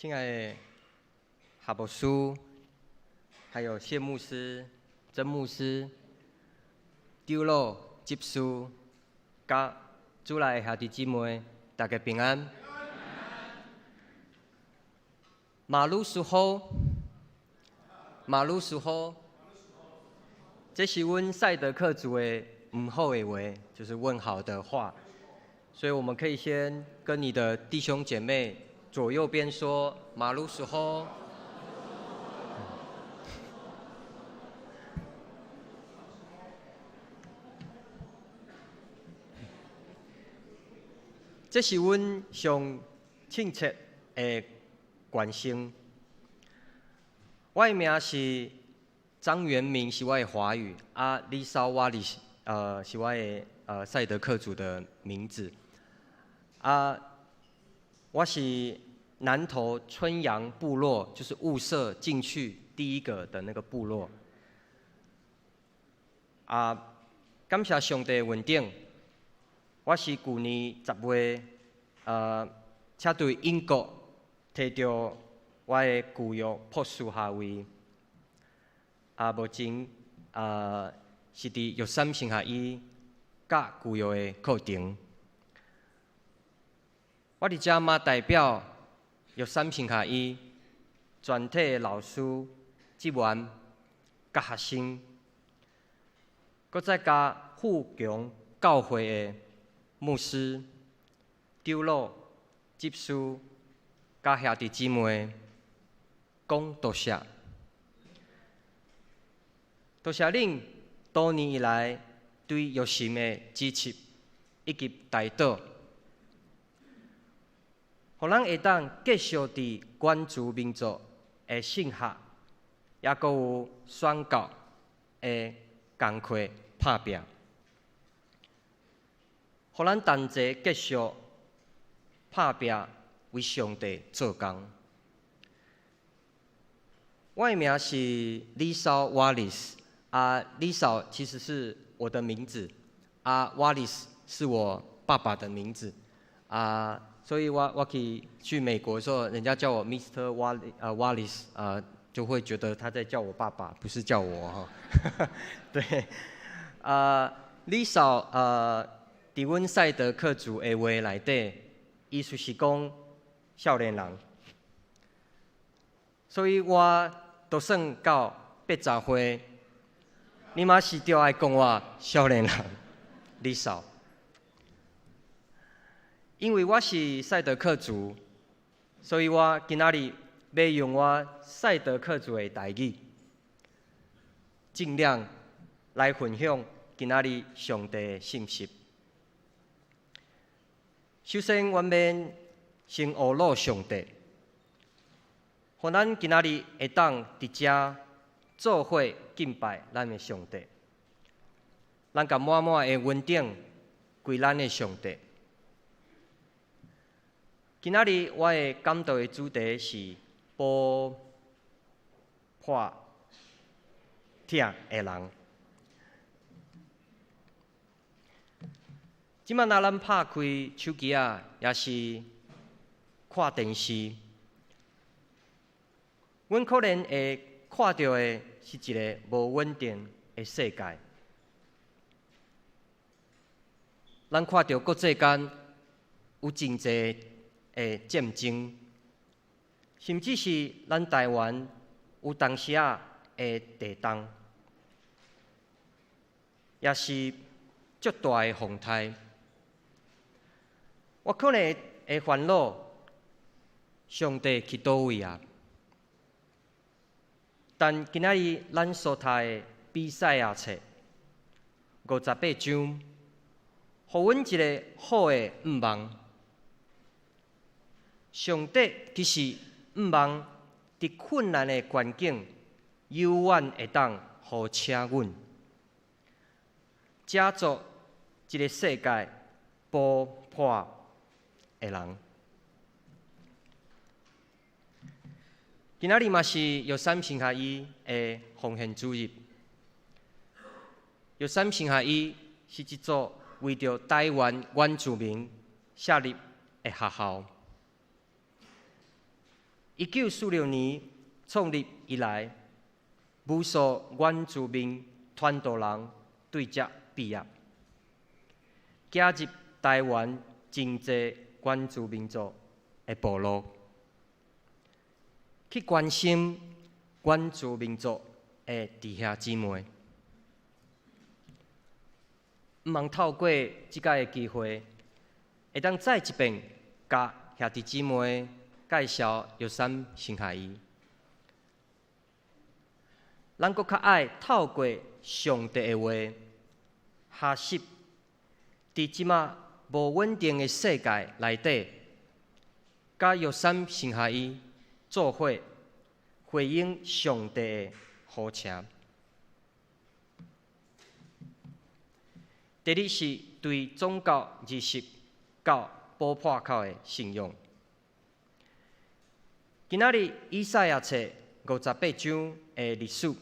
亲爱的哈伯师，还有谢牧师、曾牧师、丢老执事，甲主内兄弟姊妹，大家平安。马路书好，马路书好，这是阮赛德克族的唔好的话，就是问好的话。所以我们可以先跟你的弟兄姐妹左右边说马路书好。这是阮上亲切的关心。我的名是张元明，是我的华语啊。李少瓦里是我的赛德克族的名字啊。我是南投春阳部落，就是雾社进去第一个的那个部落啊。感谢上帝的恩典。我是去年10月，车对英国摕到我的旧约博士学位，目前是伫玉山神学院教旧约的课程。我伫遮嘛代表玉山神学院全体的老师、职员、甲学生，搁再加富强教会的牧师、长老、执事、甲兄弟姊妹，讲多谢，多谢恁多年以来对玉心的支持以及带导，互咱会当继续伫关注民族的信学，也搁有宣教的工课拍拼。互咱同齐继续拍拼，为上帝做工。我的名是李少瓦里斯李少其实是我的名字瓦里斯是我爸爸的名字所以我去美国的时候，人家叫我 Mr. Wallace 就会觉得他在叫我爸爸，不是叫我对李少伫阮赛德克族的话内底，意思是讲少年人，所以我都算到80岁，你嘛是着爱讲我少年人李少，因为我是赛德克族，所以我今仔日要用我赛德克族的台语，尽量来分享今仔日上帝的信息。首先，阮要先学乐上帝，互咱今仔日会当伫遮做伙敬拜咱的上帝，咱甲满满的恩典归咱的上帝。今仔日我的讲道的主题是保破疼的人。即摆若咱拍开手机也是看电视，阮可能会看到的是一个无稳定的世界。咱看到国际间有真侪的战争，甚至是咱台湾有当时的地动，也是足大的风台。我可能会烦恼，上帝去倒位但今仔日咱所读的比赛册58章，互阮一个好的愿望。上帝其实毋望伫困难的环境，永远会当互请阮，借助一个世界保破的人。今仔日嘛是玉山神学院的奉献主日。玉山神学院是一所为着台湾原住民设立的学校。1946年创立以来，无数原住民传道人对这毕业，加入台湾真济原住民族的部落，去关心原住民族的弟兄姊妹。毋茫透过即个的机会，会当再一遍甲兄弟姊妹介绍约三生涯伊。咱搁较爱透过上帝的话，学习伫即马无稳定的世界内底，甲约三生涯伊做伙回应上帝的呼请。第二是对宗教仪式到补破口的信用。今仔日以赛亚册58章的历史，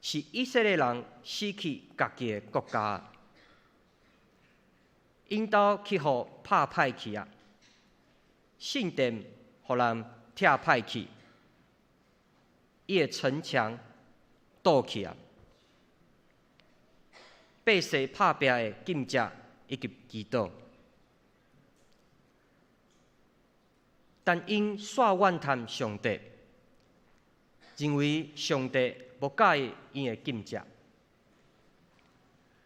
是以色列人失去家己的国家，因兜去互拍歹去啊，圣殿互人拆歹去，伊的城墙倒去啊。百姓拍拼的禁食以及祈祷，但因煞怨叹上帝，认为上帝无介意因的禁食。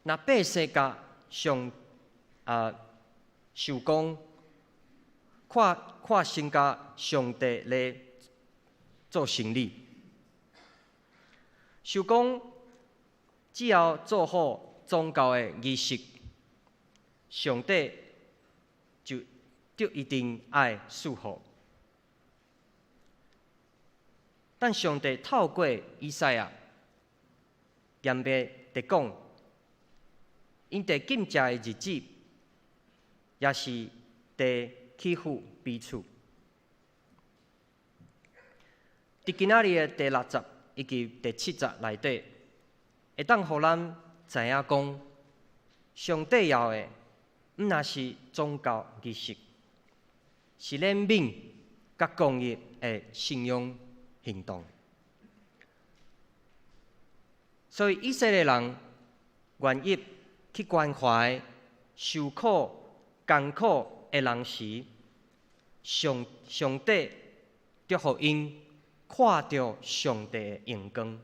那百姓甲受讲，看先甲上帝咧做生理，受讲只要做好宗教的仪式，上帝就一定爱赐福。但上帝透过以赛亚严密地讲，因伫禁食的日子，也是伫欺负彼此。伫今仔日的第60以及第70内底，会当互咱知影讲，上帝要的，毋那是宗教仪式，是怜悯甲公义的信仰行动。所以以色列人愿意去关怀受苦、艰苦的人时，上帝就互因看到上帝的荣光。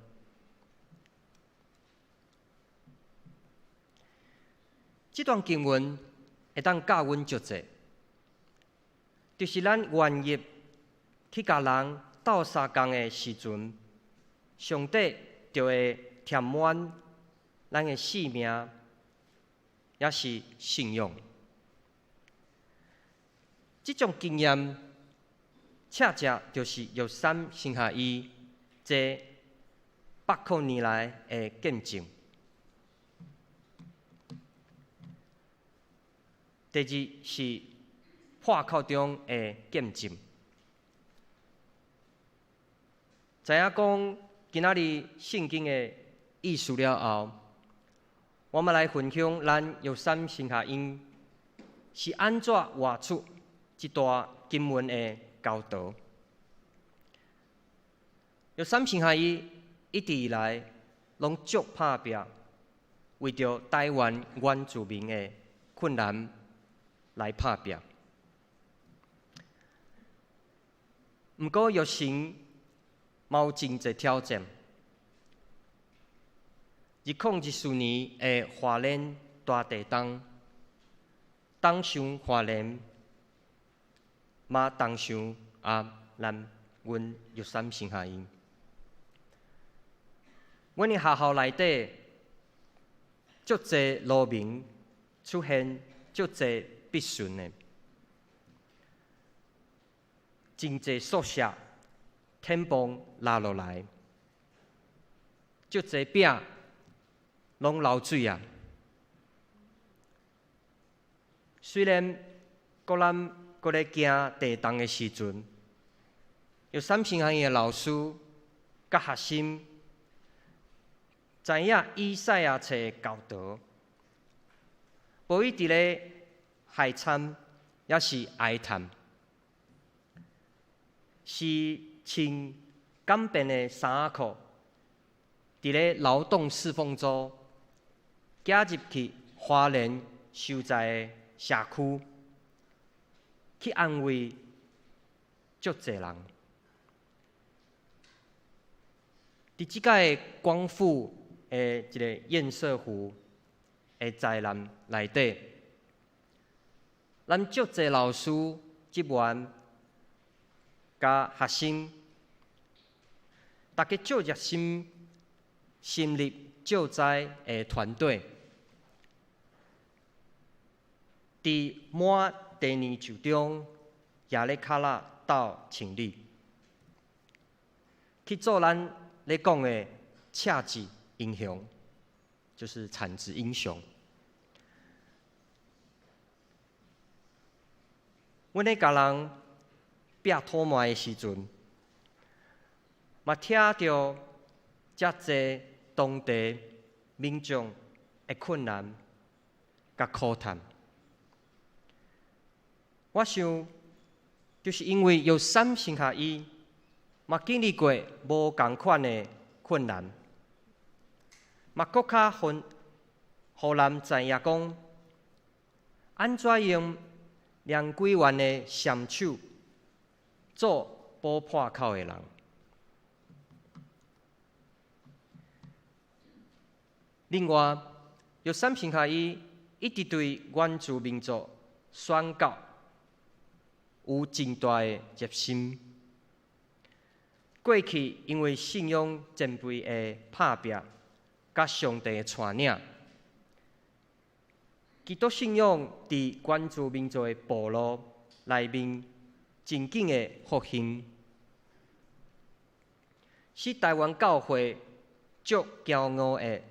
这段经文会当教阮足济，就是咱愿意去甲人斗相共的时阵，上帝就会填满咱的性命，也是信用。这种经验，恰恰就是约三生涯伊这800年来的见证。第二是破口中的见证。知影讲今仔日圣经的意思了后，我们来分享咱约三生涯因是安怎画出这段经文的教导。约三生涯伊一直以来拢足拍拼，为着台湾原住民的困难来拍拼。毋过约神嘛有真侪挑战。2014年的华联大地震，当上华联嘛当上咱阮约三生涯因。阮的学校内底足侪路名出现足侪必顺的，真侪宿舍天崩拉落来，足侪饼拢流水啊！虽然咱搁咧行地动的时阵，有三生涯因的老师甲学生知影以赛亚册的教导，无伊伫咧害惨，也是哀叹。是穿简便的衫仔裤，伫咧劳动侍奉中，走入去花莲所在的社区，去安慰足侪人。伫即个光复的一个堰塞湖的灾难内底，咱足侪老师、职员、甲学生，大家足热心深入救灾的团队，伫满第二周中，也咧卡拉斗清理，去做咱咧讲的赤字英雄，就是产值英雄。阮咧甲人壁土糜的时阵，嘛听到遮侪当地民众的困难甲苦叹。我想，就是因为有三星下伊，嘛经历过无共款的困难，嘛搁较互人知影讲，安怎用两几元的双手做补破口的人。另外，有三星下伊一直对原住民族宣教有真大的热心。过去因为信仰前辈的拍拼，甲上帝的带领，基督信仰伫原住民族的部落内面真紧的复兴，是台湾教会足骄傲的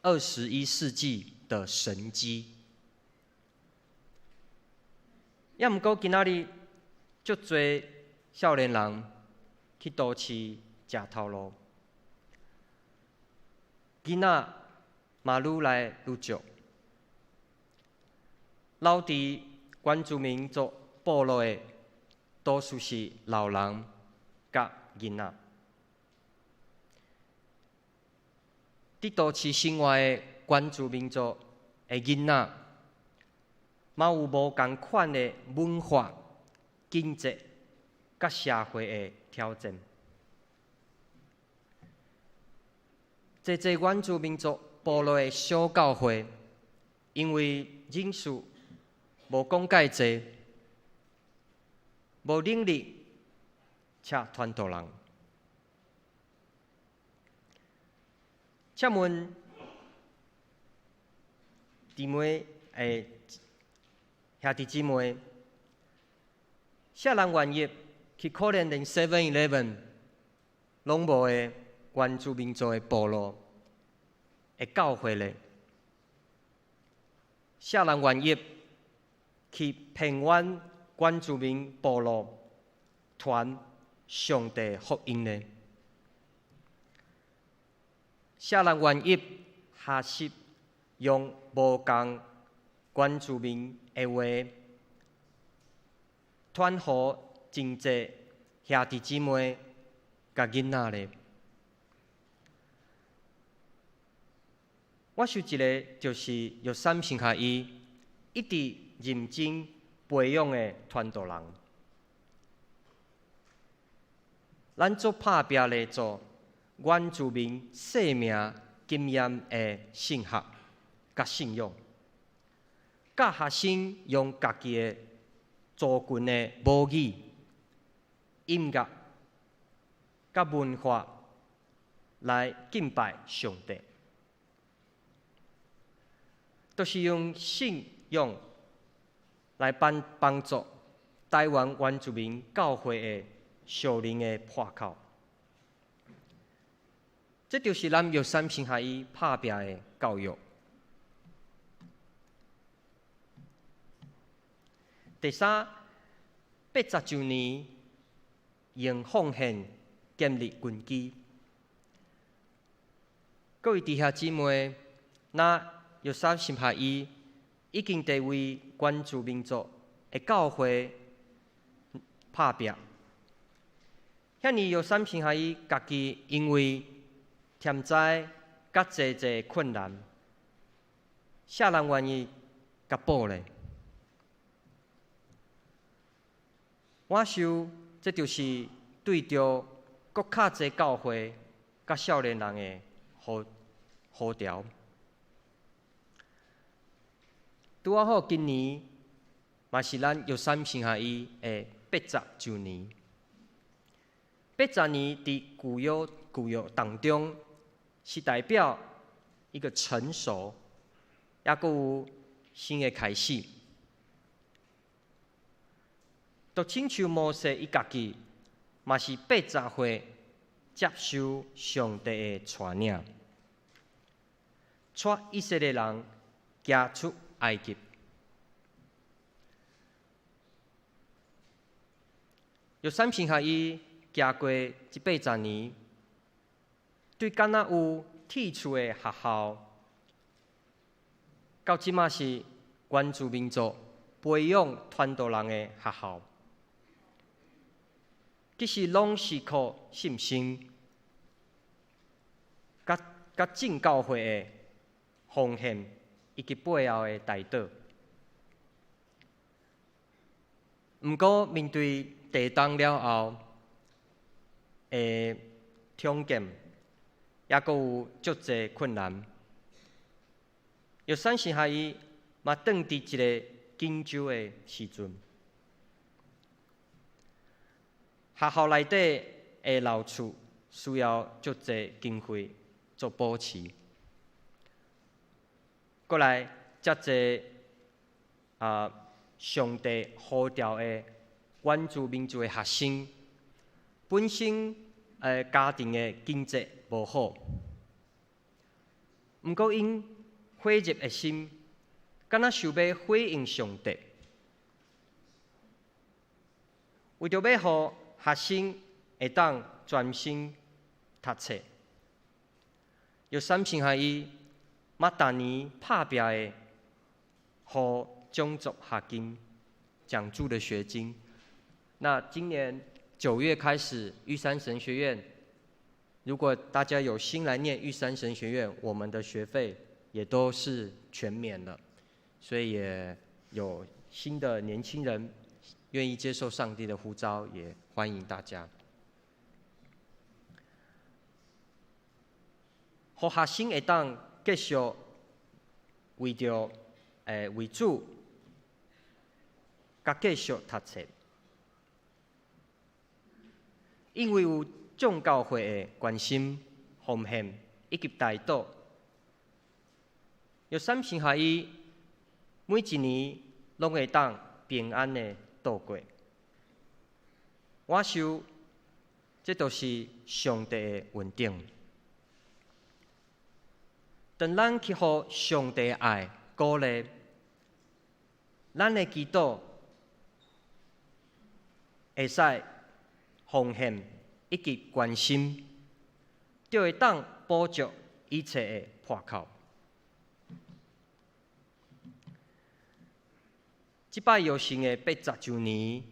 21世纪的神迹。也毋过今仔日足侪少年人去都市食头路，囡仔嘛愈来愈少，留伫原住民族部落的多数是老人甲囡仔。伫都市生活的原住民族的囡仔，嘛有无共款的文化、经济甲社会的挑战。侪原住民族部落的小教会，因为人数无讲介济，无能力请传道人。请问弟妹兄弟姊妹，啥人愿意去可能连 7-11 拢无的原住民族的部落的教会咧？啥人愿意去偏远原住民部落传上帝福音呢？啥人愿意学习用无共原住民的话传予真济兄弟姊妹甲囡仔呢？我想一个就是有三星下伊一直认真培养的传道人。咱做拍拼来做原住民生命经验的信学甲信仰，教学生用家己的族群的母语、音乐甲文化来敬拜上帝，就是用信仰来帮助台湾原住民教会的属灵的破口。这就是咱约三星下伊拍拼的教育。第三，80周年用奉献建立根基。各位弟兄姊妹，那约三星下伊已经伫为原住民族的教会拍拼，遐尼有三平下伊家己因为天灾甲济困难，啥人愿意甲补咧？我想，这就是对着国较济教会甲少年人的呼召。拄啊好，今年嘛是咱玉山平下伊的80周年。80年伫旧约当中，是代表一个成熟，也佫有新的开始。就亲像摩西伊家己，嘛是80岁接受上帝的传领，带以色列人行出埃及。约三平下伊行过这80年，对敢若有铁厝的学校，到即马是原住民族培养传道人的学校，其实拢是靠信心，甲正教会的奉献以及背后的代祷。毋过面对地动了后的挑战，也佫有足侪困难。约三时下伊嘛转伫一个紧张的时阵，学校内底的老厝需要足侪经费做保持，过来遮侪上帝呼召的原住民族的学生，本身家庭的经济无好，毋过因火热的心，敢若想要回应上帝，为着要互学生会当专心读册，约三平下伊嘛逐年拍拼的，互种族学金奖助的学金。那今年9月开始，玉山神学院，如果大家有心来念玉山神学院，我们的学费也都是全免了，所以也有新的年轻人愿意接受上帝的呼召，也欢迎大家。互学生会当继续为着为主，甲继续读册，因为有众教会的关心、奉献以及代祷，约三平下伊每一年拢会当平安的度过。我想，这都是上帝的恩典。当咱去互上帝的爱鼓励，咱的祈祷会使奉献以及关心，就会当补足一切的破口。即摆游行的80周年，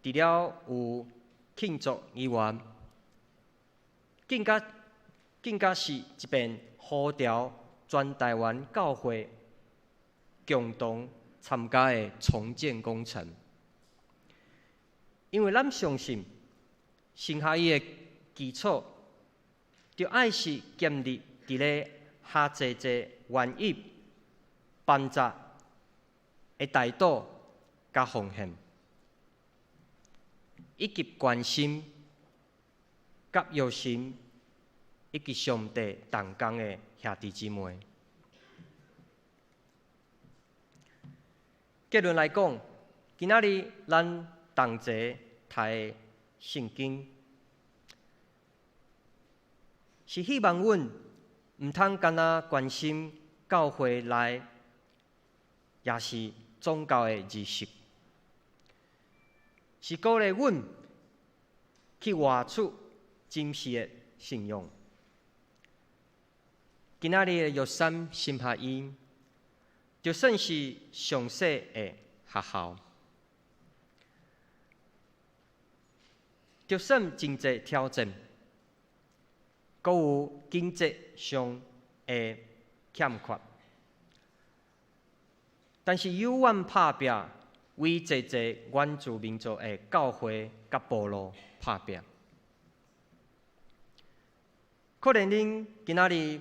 除了有庆祝以外，更加是一遍呼召全台湾教会共同参加的重建工程。因为咱相信，神学院的基础，就爱是建立伫咧下济愿意帮助的代祷甲奉献，以及关心甲热心，以及上帝同工的兄弟姊妹。结论来讲，今仔日咱同齐读圣经，是希望阮毋通干那关心教会内，也是宗教的仪式，是鼓励阮去活出真实的信仰。今仔日的玉山新学院，就算是上细的学校，就算经济挑战，阁有经济上的欠缺，但是永远拍拼，为一个原住民族的教会甲部落拍拼。可能恁今仔日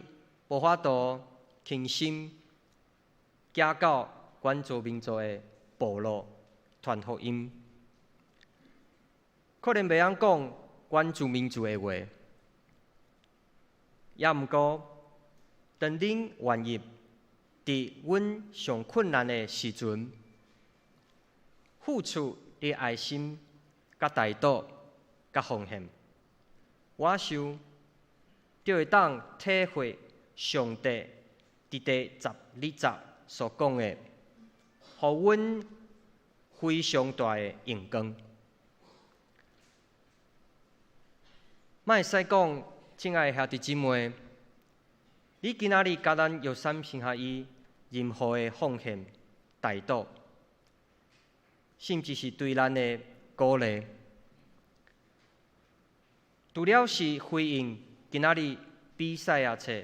无法度倾心，行到原住民族的部落传福音，可能袂晓讲原住民族的话，也毋过，当恁愿意伫阮上困难的时阵，付出你爱心、甲态度、甲奉献，我想就会当体会上帝伫第12节所讲的，互阮非常大的荣光。莫使讲，亲爱的兄弟姊妹，你今仔日甲咱有三心合意，任何的奉献、态度，甚至是对咱的鼓励，除了是回应今仔日比赛啊册，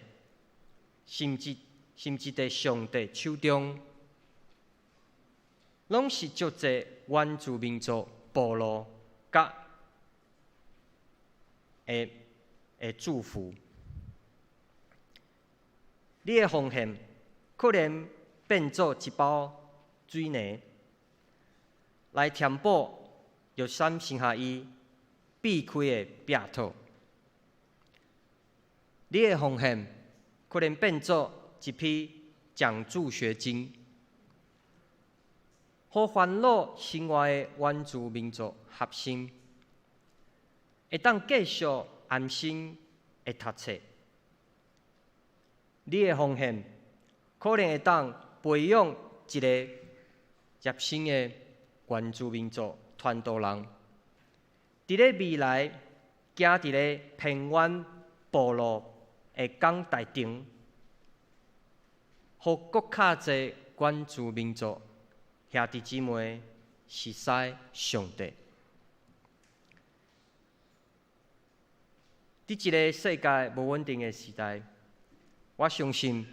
甚至在上帝手中，拢是足济原住民族部落甲的祝福。你的奉献可能变做一包水泥，来填补有三心合意避开的壁土。你的奉献可能变做一批奖助学金，和烦恼生活的原住民族合心，会当继续安心的读册。你的奉献可能会当培养一个热心的原住民族传道人，伫咧未来行伫咧偏远部落的讲台顶，互更较侪原住民族兄弟姊妹识识上帝。伫一个世界无稳定的时代，我相信，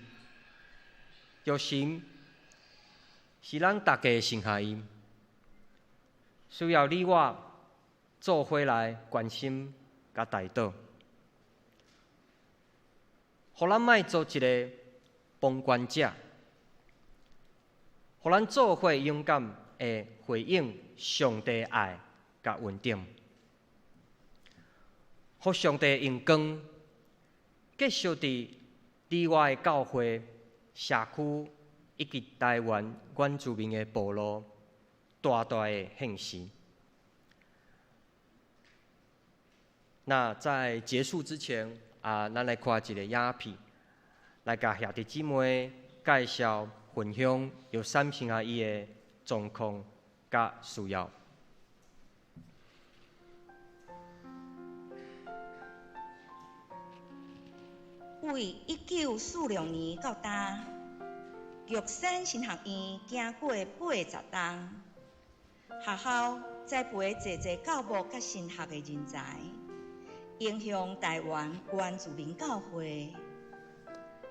热心是咱大家的心合意，需要你我做伙来关心甲带导，互咱莫做一个旁观者，互咱做伙勇敢的回应上帝的爱甲恩典，互上帝的荣光继续伫里外的教会、社区以及台湾原住民的部落大大的献示。那在结束之前咱来看一个影片，来甲兄弟姊妹介绍分享有三心合意的状况甲需要。为1946年到今，玉山神学院行过80冬，学校栽培济济教牧甲神学的人才，影响台湾原住民教会。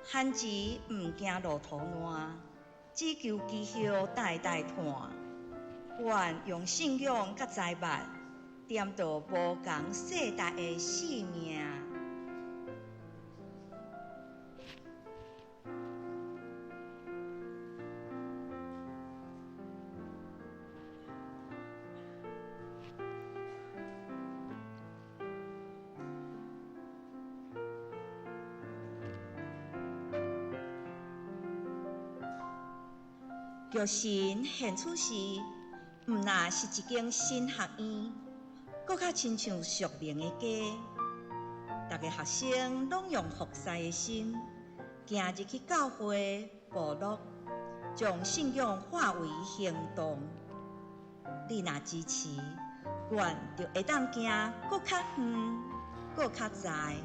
汉字毋惊路途烂，只求基业代代传。愿用信仰甲财物，点导无共世代的使命。玉神现处时，毋那是一间新学院，搁较亲像熟龄的家。逐个学生拢用服侍的心，行入去教会、部落，将信仰化为行动。你若支持，愿就会当行搁较远，搁较dài。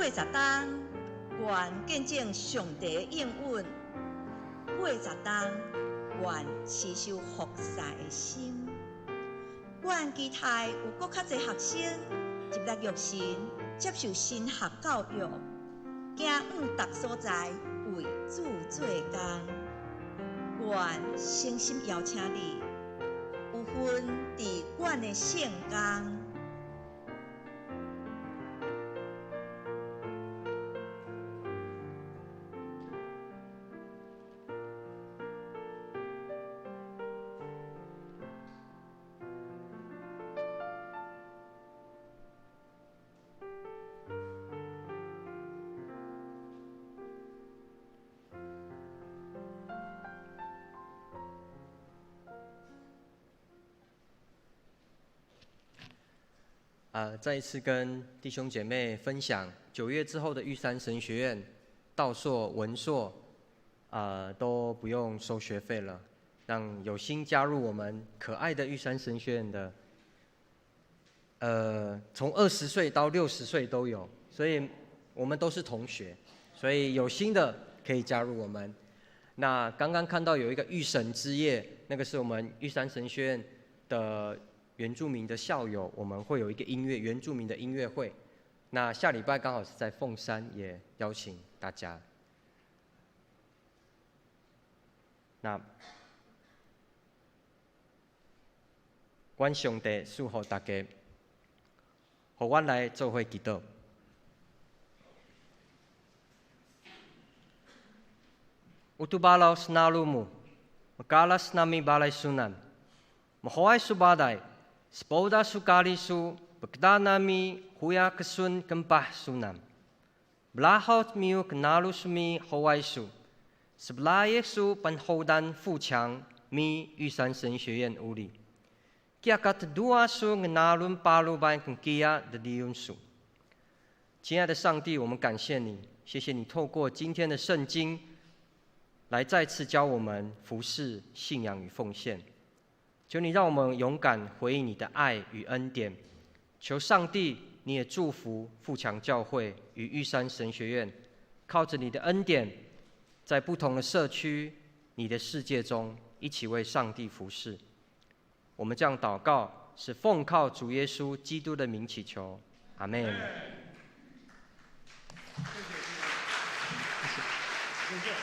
80天，愿见证上帝的应允；80天，愿持守服侍的心。愿期待有更较侪学生入来育神，接受神学教育，行往各所在为主做工。愿诚心邀请你，有份伫阮的圣工。再一次跟弟兄姐妹分享，9月之后的玉山神学院道硕、文硕，都不用收学费了，让有心加入我们可爱的玉山神学院的，从20岁到60岁都有，所以我们都是同学，所以有心的可以加入我们。那刚刚看到有一个御神之夜，那个是我们玉山神学院的原住民的校友，我们会有一个原住民的音乐会。那下礼拜刚好是在凤山，也邀请大家。那愿上帝祝福大家，互阮来做伙祈祷。Utubalos nalumu, makalas nami balay sunan, mahoy subaday, spoda sukali su, bagda nami huya kesun kempah sunam. Belahot miu kenalus mi hoy su, sebelah su penhodan fuchang mi 玉山神学院屋里。Kia katdua su ngenalun palu bain kengkia的利用su。亲爱的上帝，我们感谢你，谢谢你透过今天的圣经，来再次教我们服事、信仰与奉献。求你让我们勇敢回应你的爱与恩典。求上帝，你也祝福富强教会与玉山神学院，靠着你的恩典，在不同的社区、你的世界中，一起为上帝服事。我们这样祷告，是奉靠主耶稣基督的名祈求，阿们。谢谢。